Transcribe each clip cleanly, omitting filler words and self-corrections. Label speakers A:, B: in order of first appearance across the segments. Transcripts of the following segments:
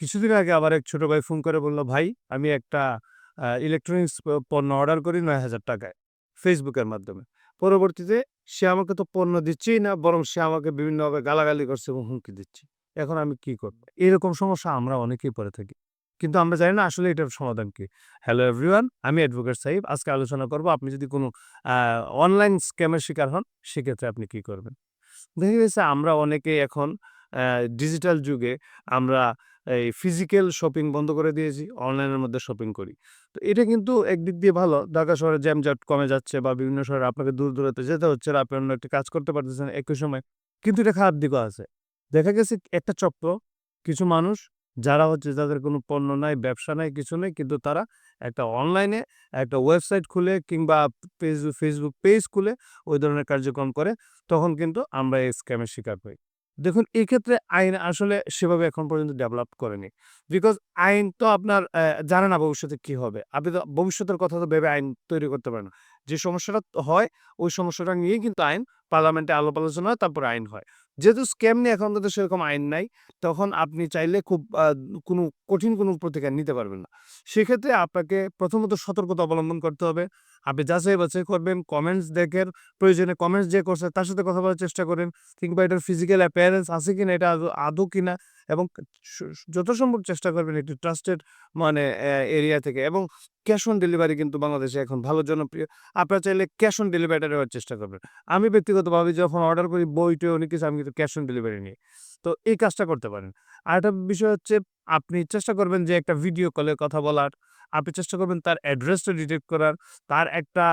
A: কিছুদিন আগে আবার এক ছোট ভাই ফোন করে বলল, "ভাই, আমি একটা ইলেকট্রনিক্স পণ্য অর্ডার করি ৳৯,০০০ ফেসবুকের মাধ্যমে। পরবর্তীতে সে আমাকে তো পণ্য দিচ্ছেই না, বরং সে আমাকে বিভিন্নভাবে গালাগালি করছে এবং হুমকি দিচ্ছে। এখন আমি কি করব?" এরকম সমস্যা আমরা অনেকেই পড়ে থাকি। কিন্তু আমরা জানি না আসলে এটার সমাধান কি? হ্যালো এভরিওয়ান, আমি অ্যাডভোকেট সাহিব। আজকে আলোচনা করব আপনি যদি কোনো আ অনলাইন স্ক্যামের শিকার হন, সেক্ষেত্রে আপনি কি করবেন? দেখা গেছে আমরা অনেকেই এখন অ্যা ডিজিটাল যুগে আমরা এই ফিজিক্যাল শপিং বন্ধ করে দিয়েছি। অনলাইনের মধ্যে শপিং করি। তো এটা কিন্তু একদিক দিয়ে ভালো। ঢাকা শহরে জ্যামজট কমে যাচ্ছে বা বিভিন্ন শহরে আপনাকে দূর দূরান্তে যেতে হচ্ছে না। আপনি অন্য একটা কাজ করতে পারতেছেন একই সময়। কিন্তু এটা খারাপ দিকও আছে। দেখা গেছে একটা চক্র, কিছু মানুষ যারা হচ্ছে যাদের কোনো পণ্য নাই, ব্যবসা নাই, কিছু নেই। কিন্তু তারা একটা অনলাইনে একটা ওয়েবসাইট খুলে কিংবা Facebook পেজ খুলে ওই ধরনের কার্যক্রম করে। তখন কিন্তু আমরা এই স্ক্যামের শিকার হই। দেখুন এক্ষেত্রে আইন আসলে সেভাবে এখন পর্যন্ত ডেভেলপ করেনি। বিকজ আইন তো আপনার জানে না ভবিষ্যতে কি হবে। আপনি তো ভবিষ্যতের কথা তো ভেবে আইন তৈরি করতে পারেন না। যে সমস্যাটা হয় ওই সমস্যাটা নিয়েই কিন্তু আইন পার্লামেন্টে আলাপ আলোচনা হয় তারপরে আইন হয়। যেহেতু স্ক্যাম নিয়ে এখন পর্যন্ত সেরকম আইন নাই, তখন আপনি চাইলে খুব কোনো কঠিন কোনো প্রতিকার নিতে পারবেন না। সেক্ষেত্রে আপনাকে প্রথমত সতর্কতা অবলম্বন করতে হবে। আপনি যাচাই বাছাই করবেন, কমেন্টস দেখেন, প্রয়োজনে কমেন্টস যে করছে তার সাথে কথা বলার চেষ্টা করেন কিংবা এটার ফিজিক্যাল অ্যাপিয়ারেন্স আছে কিনা, এটা আদৌ কিনা এবং স স যত সম্ভব চেষ্টা করবেন একটু ট্রাস্টেড মানে এরিয়া থেকে এবং ক্যাশ অন ডেলিভারি কিন্তু বাংলাদেশে এখন ভালো জনপ্রিয়। আপনারা চাইলে ক্যাশ অন ডেলিভারিটা নেওয়ার চেষ্টা করবেন। আমি ব্যক্তিগতভাবে যখন অর্ডার করি বই-টই অনেক কিছু আমি কিন্তু ক্যাশ অন ডেলিভারি নিই। তো এই কাজটা করতে পারেন। আরেকটা বিষয় হচ্ছে আপনি চেষ্টা করবেন যে একটা ভিডিও কলে কথা বলার, আপনি চেষ্টা করবেন তার অ্যাড্রেসটা ডিটেক্ট করার, তার একটা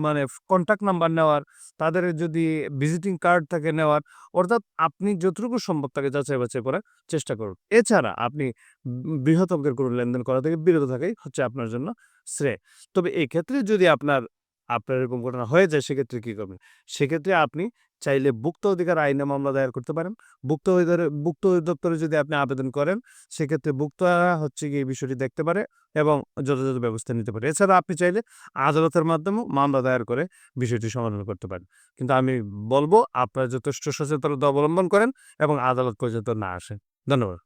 A: মানে কনট্যাক্ট নাম্বার নেওয়ার, তাদের যদি ভিজিটিং কার্ড থাকে নেওয়ার। অর্থাৎ আপনি যতটুকু সম্ভব তাকে যাচাই-বাছাই করার চেষ্টা করুন। এছাড়া আপনি বৃহৎ অঙ্কের কোনো লেনদেন করা থেকে বিরত থাকাই হচ্ছে আপনার জন্য শ্রেয়। তবে এক্ষেত্রে যদি আপনার এরকম ঘটনা হয়ে যায় সেক্ষেত্রে কি করবেন? সেক্ষেত্রে আপনি চাইলে ভুক্ত অধিকার আইনে মামলা দায়ের করতে পারেন। ভুক্ত অধিদপ্তরে যদি আপনি আবেদন করেন, সেক্ষেত্রে ভুক্তরা হচ্ছে গিয়ে এই বিষয়টি দেখতে পারে এবং যথাযথ ব্যবস্থা নিতে পারে। এছাড়া আপনি চাইলে আদালতের মাধ্যমেও মামলা দায়ের করে বিষয়টি সমাধান করতে পারেন। কিন্তু আমি বলব আপনারা যথেষ্ট সচেতনতা অবলম্বন করেন এবং আদালত পর্যন্ত না আসেন। ধন্যবাদ।